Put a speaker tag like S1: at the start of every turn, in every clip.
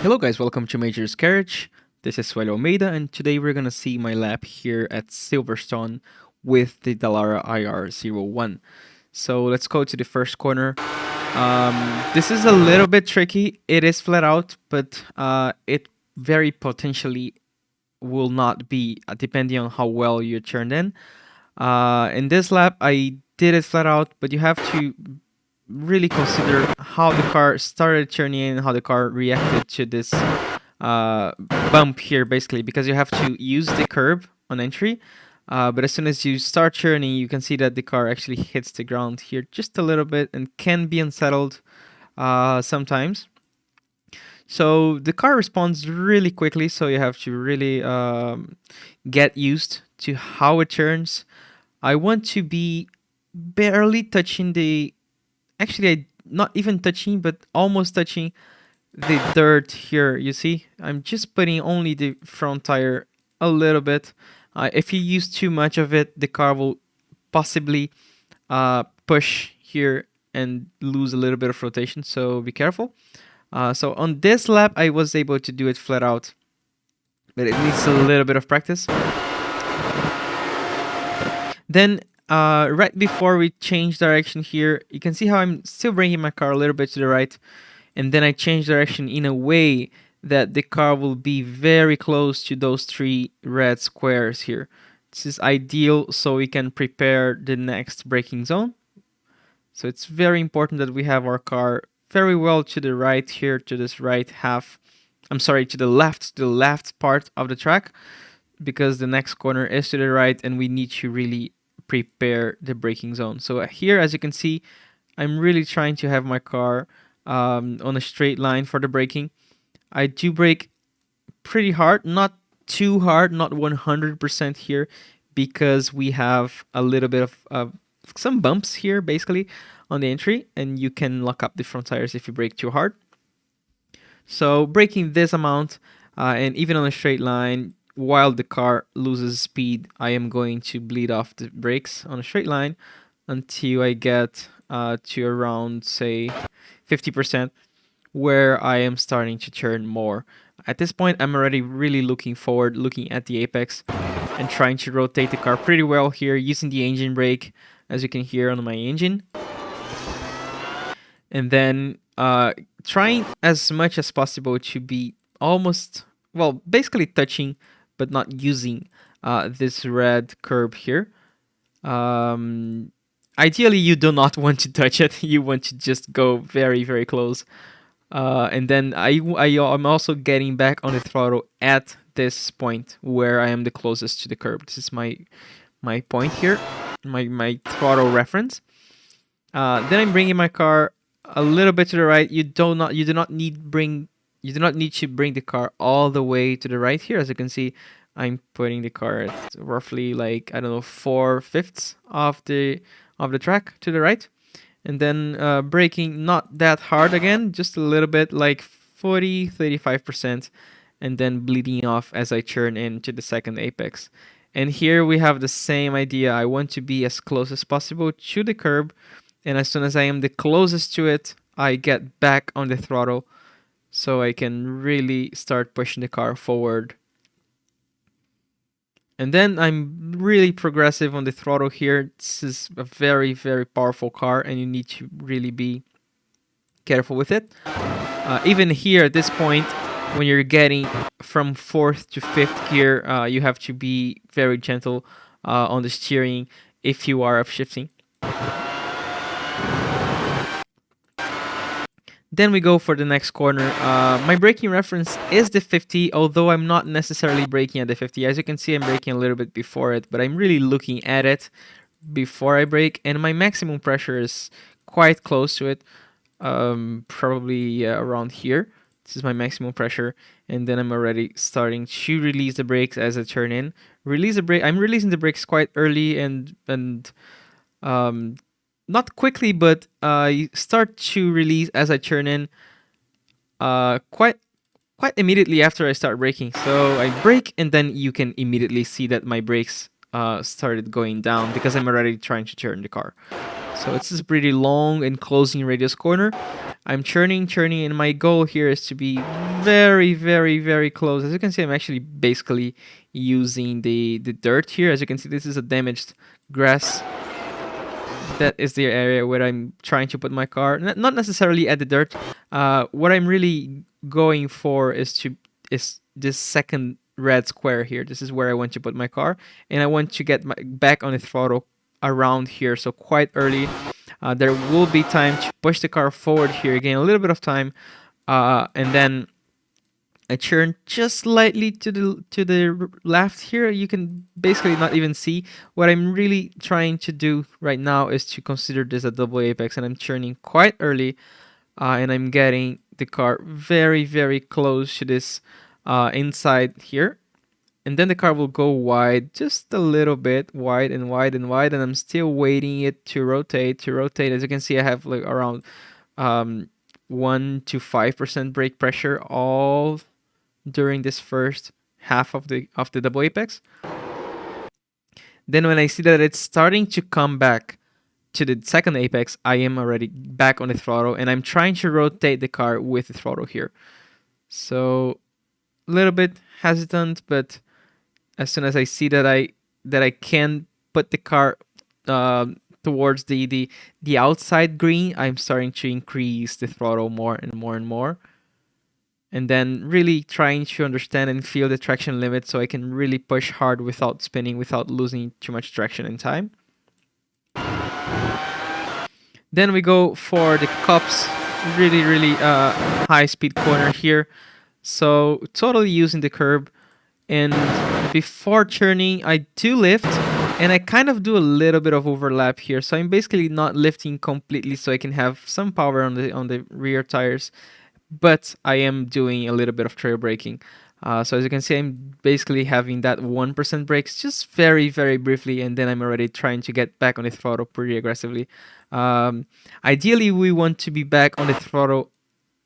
S1: Hello guys, welcome to Major's Carriage. This is Suellio and today we're gonna see my lap here at Silverstone with the Dallara iR-01. So let's go to the first corner. This is a little bit tricky. It is flat out, but it very potentially will not be, depending on how well you turned in. In this lap, I did it flat out, but you have to really consider how the car started turning in, how the car reacted to this bump here, basically, because you have to use the curb on entry. But as soon as you start turning, you can see that the car actually hits the ground here just a little bit and can be unsettled sometimes. So the car responds really quickly, so you have to really get used to how it turns. I want to be barely touching the... Actually, not even touching, but almost touching the dirt here. You see, I'm just putting only the front tire a little bit. If you use too much of it, the car will possibly push here and lose a little bit of rotation, so be careful. So on this lap, I was able to do it flat out, but it needs a little bit of practice. Then right before we change direction here, you can see how I'm still bringing my car a little bit to the right, and then I change direction in a way that the car will be very close to those three red squares here. This is ideal so we can prepare the next braking zone. So it's very important that we have our car very well to the right here, to this right half. I'm sorry, to the left part of the track, because the next corner is to the right and we need to really prepare the braking zone. So here, as you can see, I'm really trying to have my car on a straight line for the braking. I do brake pretty hard, not too hard, not 100% here, because we have a little bit of some bumps here basically on the entry, and you can lock up the front tires if you brake too hard. So braking this amount and even on a straight line, while the car loses speed, I am going to bleed off the brakes on a straight line until I get to around, say, 50%, where I am starting to turn more. At this point, I'm already really looking forward, looking at the apex and trying to rotate the car pretty well here, using the engine brake, as you can hear on my engine. And then trying as much as possible to be almost, well, basically touching, but not using this red curb here. Ideally, you do not want to touch it. You want to just go very, very close. And then I'm also getting back on the throttle at this point where I am the closest to the curb. This is my point here, my throttle reference. Then I'm bringing my car a little bit to the right. You do not need to bring the car all the way to the right here. As you can see, I'm putting the car at roughly, like, I don't know, 4/5 of the track to the right, and then braking not that hard again, just a little bit, like 40-35%, and then bleeding off as I turn into the second apex. And here we have the same idea. I want to be as close as possible to the curb, and as soon as I am the closest to it, I get back on the throttle so I can really start pushing the car forward. And then I'm really progressive on the throttle here. This is a very, very powerful car, and you need to really be careful with it. Even here at this point, when you're getting from 4th to 5th gear, you have to be very gentle on the steering if you are upshifting. Then we go for the next corner. My braking reference is the 50, although I'm not necessarily braking at the 50. As you can see, I'm braking a little bit before it, but I'm really looking at it before I brake, and my maximum pressure is quite close to it, probably around here. This is my maximum pressure, and then I'm already starting to release the brakes as I turn in. I'm releasing the brakes quite early and not quickly, but you start to release as I turn in quite immediately after I start braking. So I brake, and then you can immediately see that my brakes started going down because I'm already trying to turn the car. So it's this pretty long and closing radius corner. I'm churning, and my goal here is to be very, very, very close. As you can see, I'm actually basically using the dirt here. As you can see, this is a damaged grass. That is the area where I'm trying to put my car. Not necessarily at the dirt. What I'm really going for is this second red square here. This is where I want to put my car, and I want to get my back on the throttle around here. So quite early. There will be time to push the car forward here, gain a little bit of time, and then I turn just slightly to the left here. You can basically not even see. What I'm really trying to do right now is to consider this a double apex, and I'm turning quite early, and I'm getting the car very, very close to this inside here. And then the car will go wide, just a little bit, wide and wide and wide, and I'm still waiting it to rotate. As you can see, I have like around 1 to 5% brake pressure all during this first half of the double apex. Then when I see that it's starting to come back to the second apex, I am already back on the throttle, and I'm trying to rotate the car with the throttle here. So a little bit hesitant, but as soon as I see that I can put the car towards the outside green, I'm starting to increase the throttle more and more and more. And then really trying to understand and feel the traction limit so I can really push hard without spinning, without losing too much traction and time. Then we go for the cups, really, really high speed corner here. So totally using the curb. And before turning, I do lift, and I kind of do a little bit of overlap here. So I'm basically not lifting completely so I can have some power on the rear tires, but I am doing a little bit of trail braking. So as you can see, I'm basically having that 1% brakes just very, very briefly, and then I'm already trying to get back on the throttle pretty aggressively. Ideally, we want to be back on the throttle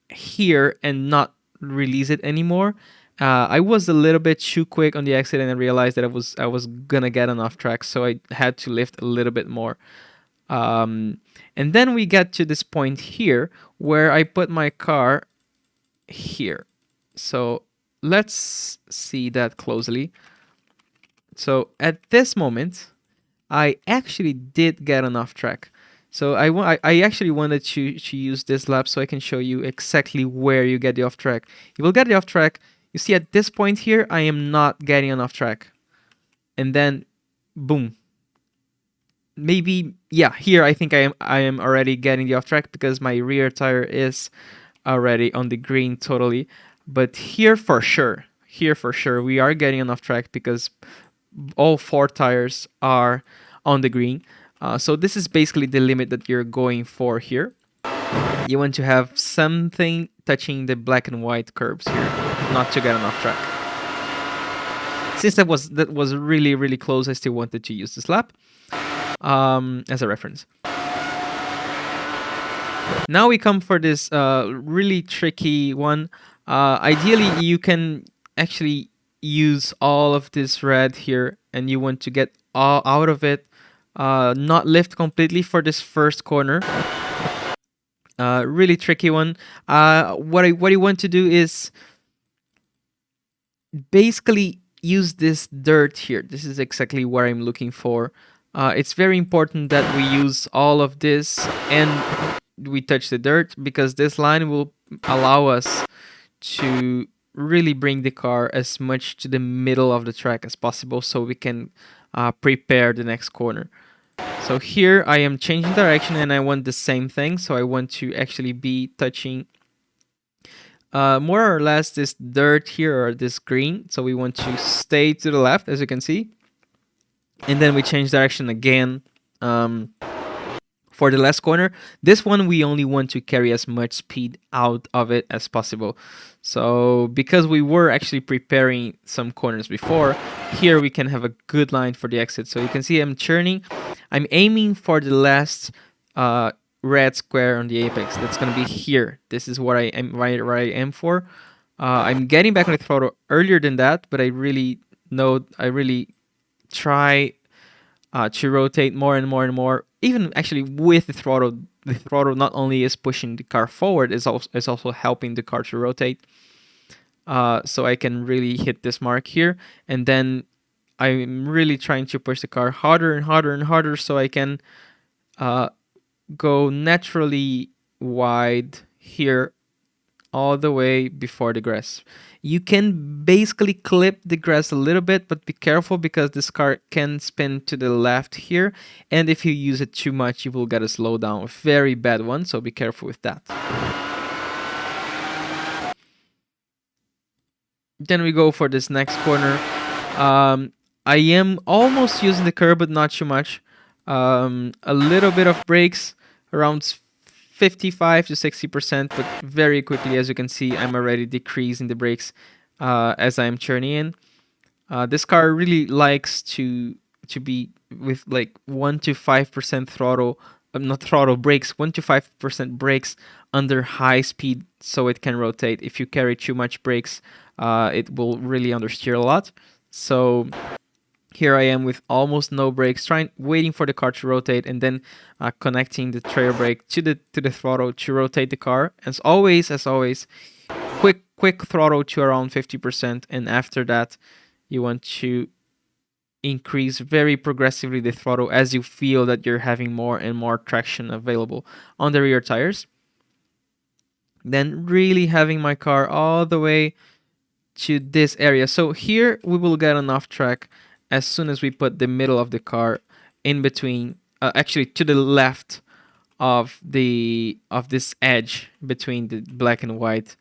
S1: here and not release it anymore. I was a little bit too quick on the exit, and I realized that I was gonna get an off track, so I had to lift a little bit more. And then we get to this point here where I put my car here. So let's see that closely. So at this moment, I actually did get an off track. So I actually wanted to use this lap so I can show you exactly where you get the off track. You will get the off track. You see at this point here, I am not getting an off track. And then, boom. Maybe, yeah, here I think I am already getting the off track because my rear tire is already on the green totally. But here for sure, we are getting an off track because all 4 tires are on the green. So this is basically the limit that you're going for here. You want to have something touching the black and white curbs here, not to get an off track. Since that was really, really close, I still wanted to use this lap as a reference. Now we come for this really tricky one. Ideally, you can actually use all of this red here, and you want to get all out of it, not lift completely for this first corner. Really tricky one. What you want to do is basically use this dirt here. This is exactly what I'm looking for. It's very important that we use all of this and we touch the dirt, because this line will allow us to really bring the car as much to the middle of the track as possible so we can prepare the next corner. So here I am changing direction and I want the same thing. So I want to actually be touching more or less this dirt here, or this green. So we want to stay to the left, as you can see. And then we change direction again for the last corner. This one we only want to carry as much speed out of it as possible. So because we were actually preparing some corners before, here we can have a good line for the exit. So you can see I'm churning. I'm aiming for the last red square on the apex. That's going to be here. This is what I am where I am for. I'm getting back on the throttle earlier than that, but I really try to rotate more and more and more. Even actually with the throttle not only is pushing the car forward, is also helping the car to rotate. So I can really hit this mark here, and then I'm really trying to push the car harder and harder and harder so I can go naturally wide here all the way before the grass. You can basically clip the grass a little bit, but be careful because this car can spin to the left here, and if you use it too much you will get a slowdown, a very bad one, so be careful with that. Then we go for this next corner. I am almost using the curb, but not too much. A little bit of brakes, around 55 to 60%, but very quickly, as you can see, I'm already decreasing the brakes as I'm turning in. This car really likes to be with like 1 to 5% throttle, not throttle, brakes, 1 to 5% brakes under high speed, so it can rotate. If you carry too much brakes, it will really understeer a lot. So here I am with almost no brakes, waiting for the car to rotate, and then connecting the trailer brake to the throttle to rotate the car. As always, quick throttle to around 50%, and after that, you want to increase very progressively the throttle as you feel that you're having more and more traction available on the rear tires. Then really having my car all the way to this area. So here we will get an off track as soon as we put the middle of the car in between, actually to the left of this edge between the black and white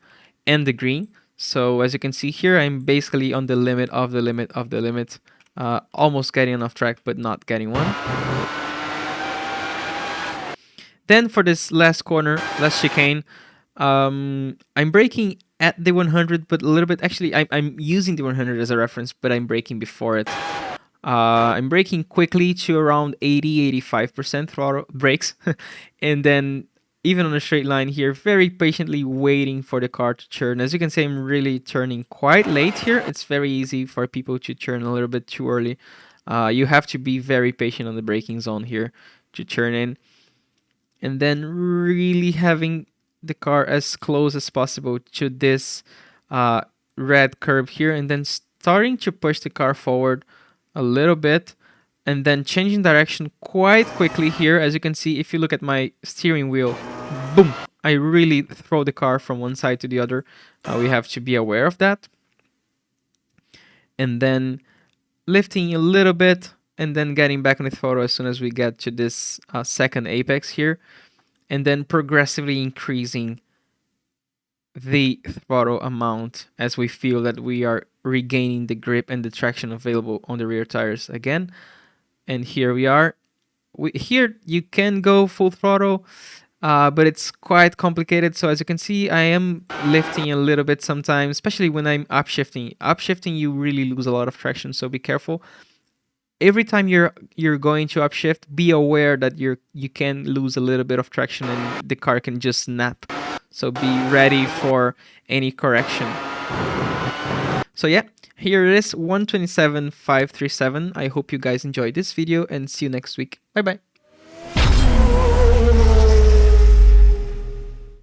S1: and the green. So as you can see here, I'm basically on the limit of the limit of the limit, almost getting an off track, but not getting one. Then for this last corner, last chicane, I'm braking at the 100, but a little bit, actually, I'm using the 100 as a reference, but I'm braking before it. I'm braking quickly to around 80-85% throttle brakes, and then even on a straight line here, very patiently waiting for the car to turn. As you can see, I'm really turning quite late here. It's very easy for people to turn a little bit too early. You have to be very patient on the braking zone here to turn in, and then really having the car as close as possible to this red curb here, and then starting to push the car forward a little bit, and then changing direction quite quickly here. As you can see, if you look at my steering wheel, boom, I really throw the car from one side to the other. We have to be aware of that. And then lifting a little bit, and then getting back on the throttle as soon as we get to this second apex here, and then progressively increasing the throttle amount as we feel that we are regaining the grip and the traction available on the rear tires again. And here we are. Here you can go full throttle, but it's quite complicated. So as you can see, I am lifting a little bit sometimes, especially when I'm upshifting. Upshifting, you really lose a lot of traction, so be careful. Every time you're going to upshift, be aware that you can lose a little bit of traction and the car can just snap. So be ready for any correction. So yeah, here it is, 127.537. I hope you guys enjoyed this video, and see you next week. Bye bye.